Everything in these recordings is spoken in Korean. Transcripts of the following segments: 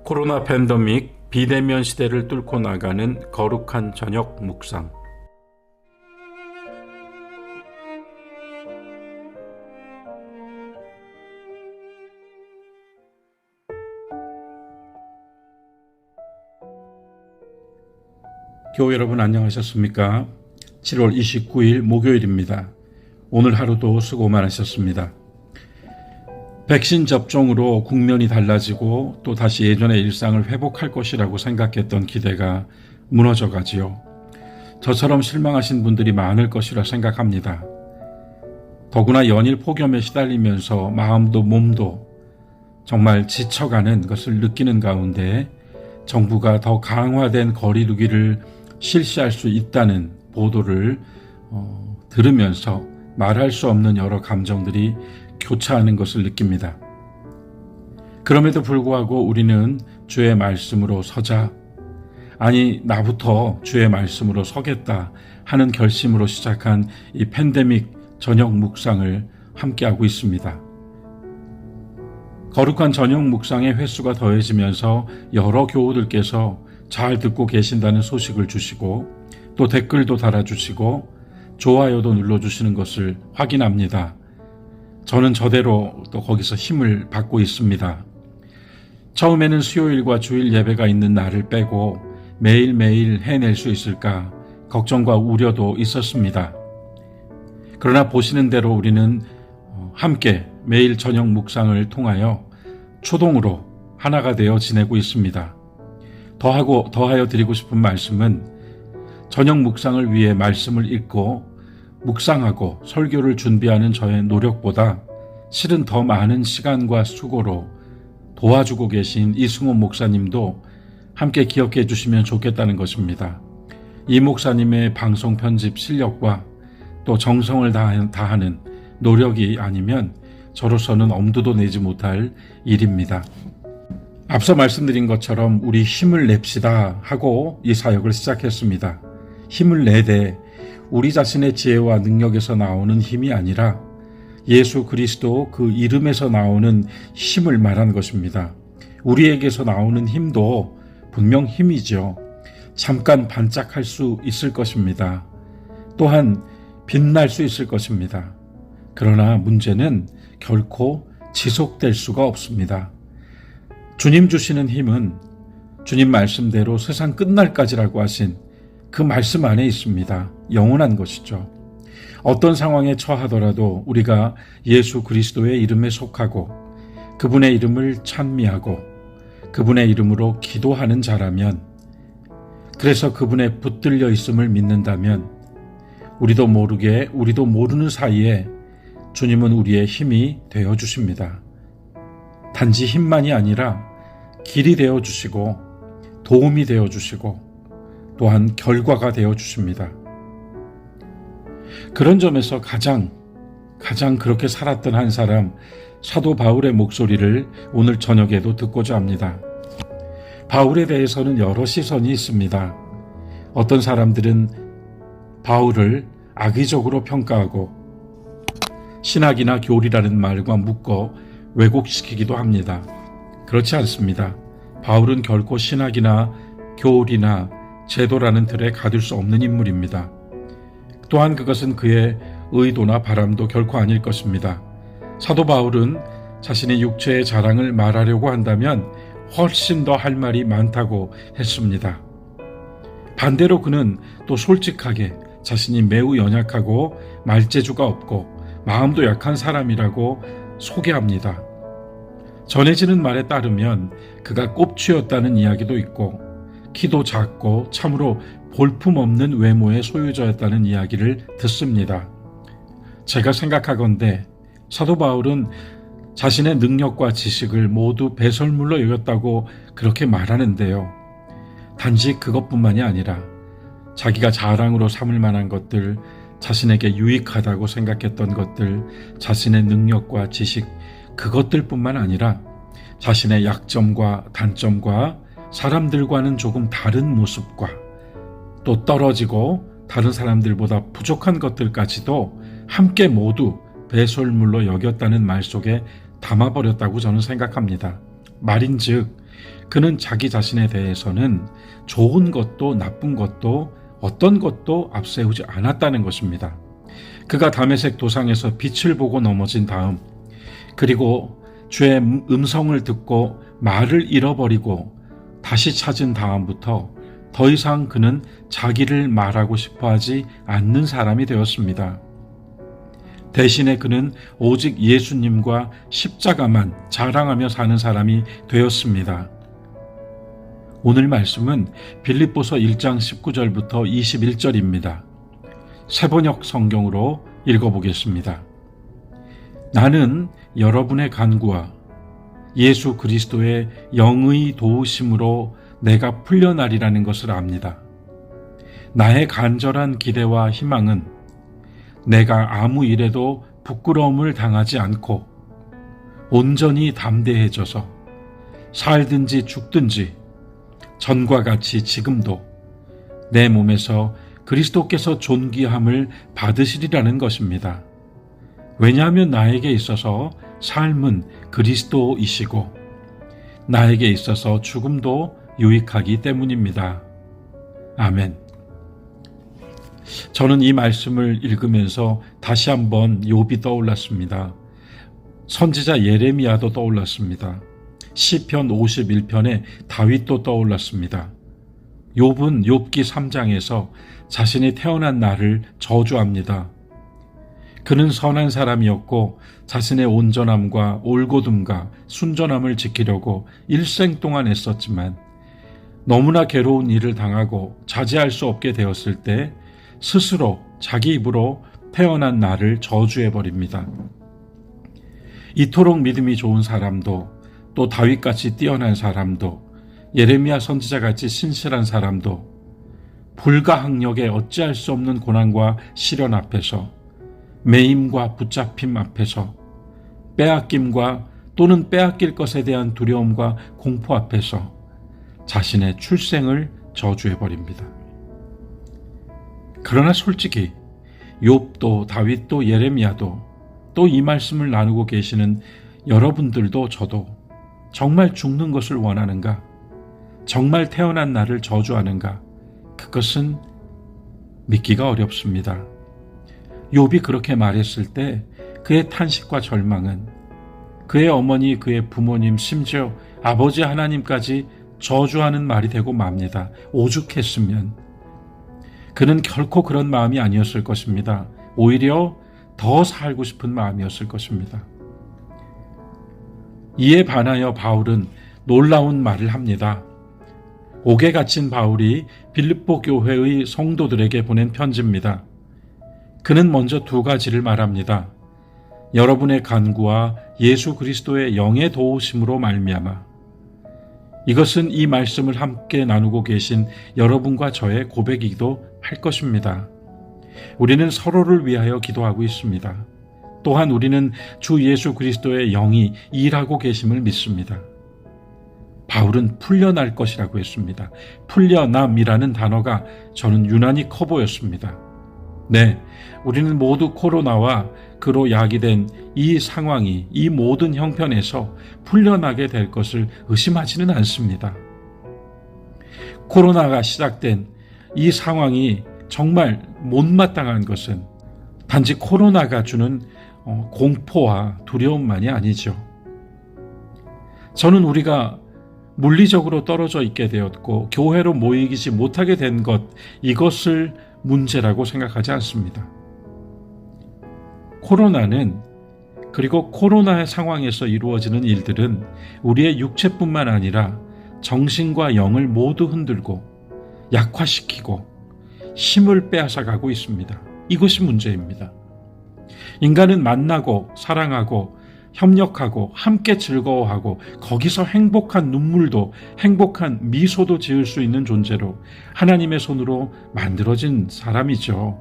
코로나 팬데믹 비대면 시대를 뚫고 나가는 거룩한 저녁 묵상. 교회 여러분 안녕하셨습니까? 7월 29일 목요일입니다. 오늘 하루도 수고 많으셨습니다. 백신 접종으로 국면이 달라지고 또 다시 예전의 일상을 회복할 것이라고 생각했던 기대가 무너져가지요. 저처럼 실망하신 분들이 많을 것이라 생각합니다. 더구나 연일 폭염에 시달리면서 마음도 몸도 정말 지쳐가는 것을 느끼는 가운데 정부가 더 강화된 거리 두기를 실시할 수 있다는 보도를 들으면서 말할 수 없는 여러 감정들이 교차하는 것을 느낍니다. 그럼에도 불구하고 우리는 주의 말씀으로 서자, 아니 나부터 주의 말씀으로 서겠다 하는 결심으로 시작한 이 팬데믹 저녁 묵상을 함께하고 있습니다. 거룩한 저녁 묵상의 횟수가 더해지면서 여러 교우들께서 잘 듣고 계신다는 소식을 주시고 또 댓글도 달아주시고 좋아요도 눌러주시는 것을 확인합니다. 저는 저대로 또 거기서 힘을 받고 있습니다. 처음에는 수요일과 주일 예배가 있는 날을 빼고 매일매일 해낼 수 있을까 걱정과 우려도 있었습니다. 그러나 보시는 대로 우리는 함께 매일 저녁 묵상을 통하여 초동으로 하나가 되어 지내고 있습니다. 더하여 드리고 싶은 말씀은 저녁 묵상을 위해 말씀을 읽고 묵상하고 설교를 준비하는 저의 노력보다 실은 더 많은 시간과 수고로 도와주고 계신 이승호 목사님도 함께 기억해 주시면 좋겠다는 것입니다. 이 목사님의 방송 편집 실력과 또 정성을 다하는 노력이 아니면 저로서는 엄두도 내지 못할 일입니다. 앞서 말씀드린 것처럼 우리 힘을 냅시다 하고 이 사역을 시작했습니다. 힘을 내되 우리 자신의 지혜와 능력에서 나오는 힘이 아니라 예수 그리스도 그 이름에서 나오는 힘을 말한 것입니다. 우리에게서 나오는 힘도 분명 힘이죠. 잠깐 반짝할 수 있을 것입니다. 또한 빛날 수 있을 것입니다. 그러나 문제는 결코 지속될 수가 없습니다. 주님 주시는 힘은 주님 말씀대로 세상 끝날까지라고 하신 그 말씀 안에 있습니다. 영원한 것이죠. 어떤 상황에 처하더라도 우리가 예수 그리스도의 이름에 속하고 그분의 이름을 찬미하고 그분의 이름으로 기도하는 자라면, 그래서 그분의 붙들려 있음을 믿는다면 우리도 모르는 사이에 주님은 우리의 힘이 되어 주십니다. 단지 힘만이 아니라 길이 되어 주시고 도움이 되어 주시고 또한 결과가 되어 주십니다. 그런 점에서 가장 그렇게 살았던 한 사람, 사도 바울의 목소리를 오늘 저녁에도 듣고자 합니다. 바울에 대해서는 여러 시선이 있습니다. 어떤 사람들은 바울을 악의적으로 평가하고 신학이나 교리라는 말과 묶어 왜곡시키기도 합니다. 그렇지 않습니다. 바울은 결코 신학이나 교리나 제도라는 틀에 가둘 수 없는 인물입니다. 또한 그것은 그의 의도나 바람도 결코 아닐 것입니다. 사도 바울은 자신의 육체의 자랑을 말하려고 한다면 훨씬 더 할 말이 많다고 했습니다. 반대로 그는 또 솔직하게 자신이 매우 연약하고 말재주가 없고 마음도 약한 사람이라고 소개합니다. 전해지는 말에 따르면 그가 꼽쥐였다는 이야기도 있고 키도 작고 참으로 볼품없는 외모의 소유자였다는 이야기를 듣습니다. 제가 생각하건대 사도 바울은 자신의 능력과 지식을 모두 배설물로 여겼다고 그렇게 말하는데요. 단지 그것뿐만이 아니라 자기가 자랑으로 삼을 만한 것들, 자신에게 유익하다고 생각했던 것들, 자신의 능력과 지식, 그것들뿐만 아니라 자신의 약점과 단점과 사람들과는 조금 다른 모습과 또 떨어지고 다른 사람들보다 부족한 것들까지도 함께 모두 배설물로 여겼다는 말 속에 담아버렸다고 저는 생각합니다. 말인즉 그는 자기 자신에 대해서는 좋은 것도 나쁜 것도 어떤 것도 앞세우지 않았다는 것입니다. 그가 다메섹 도상에서 빛을 보고 넘어진 다음, 그리고 주의 음성을 듣고 말을 잃어버리고 다시 찾은 다음부터 더 이상 그는 자기를 말하고 싶어 하지 않는 사람이 되었습니다. 대신에 그는 오직 예수님과 십자가만 자랑하며 사는 사람이 되었습니다. 오늘 말씀은 빌립보서 1장 19절부터 21절입니다. 세번역 성경으로 읽어보겠습니다. 나는 여러분의 간구와 예수 그리스도의 영의 도우심으로 내가 풀려나리라는 것을 압니다. 나의 간절한 기대와 희망은 내가 아무 일에도 부끄러움을 당하지 않고 온전히 담대해져서 살든지 죽든지 전과 같이 지금도 내 몸에서 그리스도께서 존귀함을 받으시리라는 것입니다. 왜냐하면 나에게 있어서 삶은 그리스도이시고 나에게 있어서 죽음도 유익하기 때문입니다. 아멘. 저는 이 말씀을 읽으면서 다시 한번 욥이 떠올랐습니다. 선지자 예레미야도 떠올랐습니다. 시편 51편에 다윗도 떠올랐습니다. 욥은 욥기 3장에서 자신이 태어난 날을 저주합니다. 그는 선한 사람이었고 자신의 온전함과 올곧음과 순전함을 지키려고 일생 동안 애썼지만 너무나 괴로운 일을 당하고 자제할 수 없게 되었을 때 스스로 자기 입으로 태어난 나를 저주해버립니다. 이토록 믿음이 좋은 사람도 또 다윗같이 뛰어난 사람도 예레미야 선지자같이 신실한 사람도 불가항력에 어찌할 수 없는 고난과 시련 앞에서 매임과 붙잡힘 앞에서 빼앗김과 또는 빼앗길 것에 대한 두려움과 공포 앞에서 자신의 출생을 저주해버립니다. 그러나 솔직히 욥도 다윗도 예레미야도 또 이 말씀을 나누고 계시는 여러분들도 저도 정말 죽는 것을 원하는가? 정말 태어난 나를 저주하는가? 그것은 믿기가 어렵습니다. 욥이 그렇게 말했을 때 그의 탄식과 절망은 그의 어머니, 그의 부모님, 심지어 아버지 하나님까지 저주하는 말이 되고 맙니다. 오죽했으면. 그는 결코 그런 마음이 아니었을 것입니다. 오히려 더 살고 싶은 마음이었을 것입니다. 이에 반하여 바울은 놀라운 말을 합니다. 옥에 갇힌 바울이 빌립보 교회의 성도들에게 보낸 편지입니다. 그는 먼저 두 가지를 말합니다. 여러분의 간구와 예수 그리스도의 영의 도우심으로 말미암아. 이것은 이 말씀을 함께 나누고 계신 여러분과 저의 고백이기도 할 것입니다. 우리는 서로를 위하여 기도하고 있습니다. 또한 우리는 주 예수 그리스도의 영이 일하고 계심을 믿습니다. 바울은 풀려날 것이라고 했습니다. 풀려남이라는 단어가 저는 유난히 커 보였습니다. 네, 우리는 모두 코로나와 그로 야기된 이 상황이 이 모든 형편에서 풀려나게 될 것을 의심하지는 않습니다. 코로나가 시작된 이 상황이 정말 못마땅한 것은 단지 코로나가 주는 공포와 두려움만이 아니죠. 저는 우리가 물리적으로 떨어져 있게 되었고 교회로 모이지 못하게 된 것, 이것을 문제라고 생각하지 않습니다. 코로나는, 그리고 코로나의 상황에서 이루어지는 일들은 우리의 육체뿐만 아니라 정신과 영을 모두 흔들고 약화시키고 힘을 빼앗아가고 있습니다. 이것이 문제입니다. 인간은 만나고 사랑하고 협력하고 함께 즐거워하고 거기서 행복한 눈물도 행복한 미소도 지을 수 있는 존재로 하나님의 손으로 만들어진 사람이죠.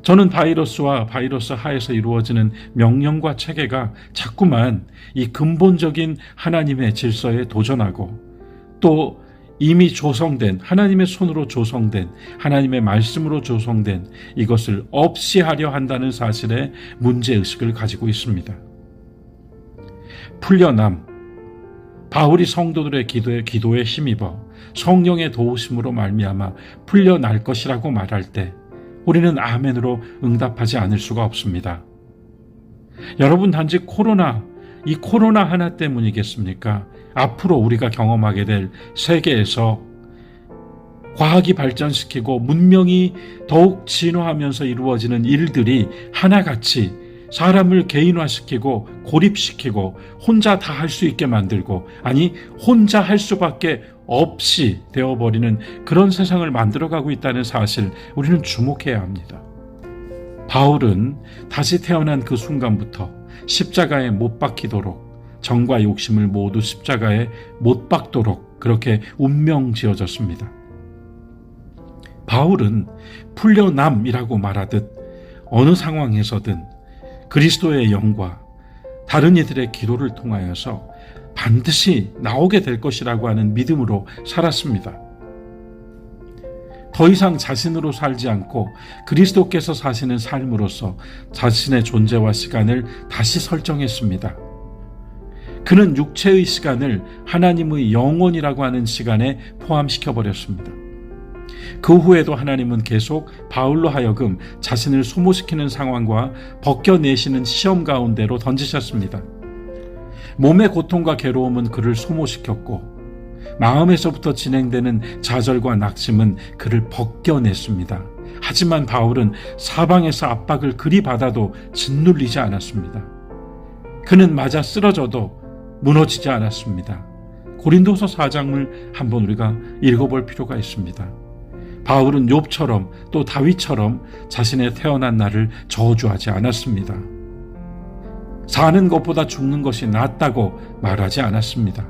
저는 바이러스와 바이러스 하에서 이루어지는 명령과 체계가 자꾸만 이 근본적인 하나님의 질서에 도전하고 또 이미 조성된 하나님의 손으로 조성된 하나님의 말씀으로 조성된 이것을 없이 하려 한다는 사실에 문제의식을 가지고 있습니다. 풀려남, 바울이 성도들의 기도에 힘입어 성령의 도우심으로 말미암아 풀려날 것이라고 말할 때 우리는 아멘으로 응답하지 않을 수가 없습니다. 여러분, 단지 이 코로나 하나 때문이겠습니까? 앞으로 우리가 경험하게 될 세계에서 과학이 발전시키고 문명이 더욱 진화하면서 이루어지는 일들이 하나같이 사람을 개인화시키고 고립시키고 혼자 다 할 수 있게 만들고, 아니 혼자 할 수밖에 없이 되어버리는 그런 세상을 만들어가고 있다는 사실, 우리는 주목해야 합니다. 바울은 다시 태어난 그 순간부터 십자가에 못 박히도록, 정과 욕심을 모두 십자가에 못 박도록 그렇게 운명 지어졌습니다. 바울은 풀려남이라고 말하듯 어느 상황에서든 그리스도의 영과 다른 이들의 기도를 통하여서 반드시 나오게 될 것이라고 하는 믿음으로 살았습니다. 더 이상 자신으로 살지 않고 그리스도께서 사시는 삶으로서 자신의 존재와 시간을 다시 설정했습니다. 그는 육체의 시간을 하나님의 영혼이라고 하는 시간에 포함시켜버렸습니다. 그 후에도 하나님은 계속 바울로 하여금 자신을 소모시키는 상황과 벗겨내시는 시험 가운데로 던지셨습니다. 몸의 고통과 괴로움은 그를 소모시켰고, 마음에서부터 진행되는 좌절과 낙심은 그를 벗겨냈습니다. 하지만 바울은 사방에서 압박을 그리 받아도 짓눌리지 않았습니다. 그는 맞아 쓰러져도 무너지지 않았습니다. 고린도서 4장을 한번 우리가 읽어볼 필요가 있습니다. 바울은 욥처럼 또 다윗처럼 자신의 태어난 날을 저주하지 않았습니다. 사는 것보다 죽는 것이 낫다고 말하지 않았습니다.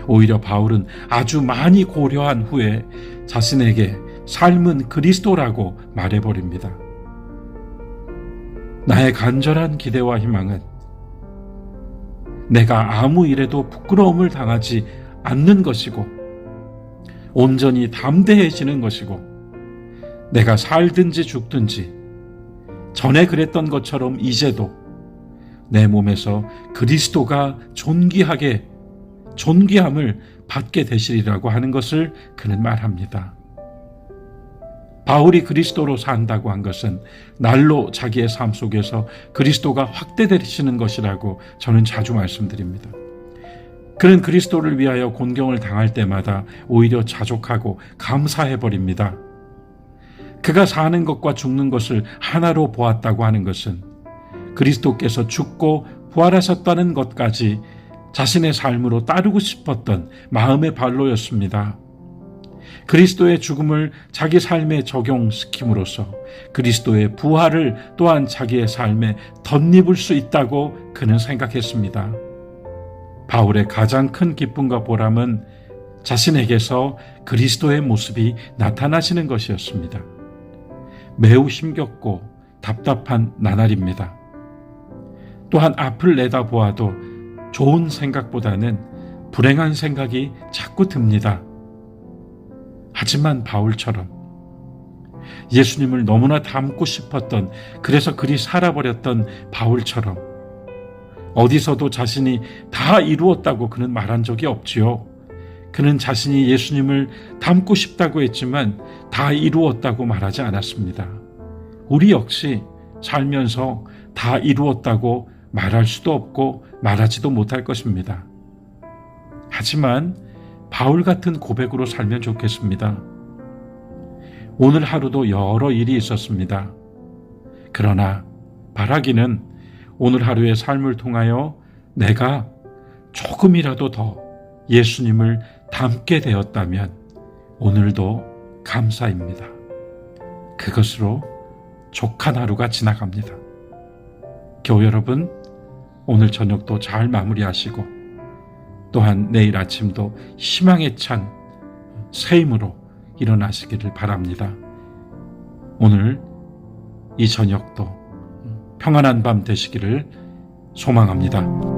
오히려 바울은 아주 많이 고려한 후에 자신에게 삶은 그리스도라고 말해버립니다. 나의 간절한 기대와 희망은 내가 아무 일에도 부끄러움을 당하지 않는 것이고, 온전히 담대해지는 것이고, 내가 살든지 죽든지 전에 그랬던 것처럼 이제도 내 몸에서 그리스도가 존귀함을 받게 되시리라고 하는 것을 그는 말합니다. 바울이 그리스도로 산다고 한 것은 날로 자기의 삶 속에서 그리스도가 확대되시는 것이라고 저는 자주 말씀드립니다. 그는 그리스도를 위하여 곤경을 당할 때마다 오히려 자족하고 감사해버립니다. 그가 사는 것과 죽는 것을 하나로 보았다고 하는 것은 그리스도께서 죽고 부활하셨다는 것까지 자신의 삶으로 따르고 싶었던 마음의 발로였습니다. 그리스도의 죽음을 자기 삶에 적용시킴으로써 그리스도의 부활을 또한 자기의 삶에 덧입을 수 있다고 그는 생각했습니다. 바울의 가장 큰 기쁨과 보람은 자신에게서 그리스도의 모습이 나타나시는 것이었습니다. 매우 힘겹고 답답한 나날입니다. 또한 앞을 내다보아도 좋은 생각보다는 불행한 생각이 자꾸 듭니다. 하지만 바울처럼 예수님을 너무나 닮고 싶었던, 그래서 그리 살아버렸던 바울처럼 어디서도 자신이 다 이루었다고 그는 말한 적이 없지요. 그는 자신이 예수님을 닮고 싶다고 했지만 다 이루었다고 말하지 않았습니다. 우리 역시 살면서 다 이루었다고 말할 수도 없고 말하지도 못할 것입니다. 하지만 바울 같은 고백으로 살면 좋겠습니다. 오늘 하루도 여러 일이 있었습니다. 그러나 바라기는 오늘 하루의 삶을 통하여 내가 조금이라도 더 예수님을 닮게 되었다면 오늘도 감사입니다. 그것으로 족한 하루가 지나갑니다. 교우 여러분, 오늘 저녁도 잘 마무리하시고 또한 내일 아침도 희망에 찬 새 힘으로 일어나시기를 바랍니다. 오늘 이 저녁도 평안한 밤 되시기를 소망합니다.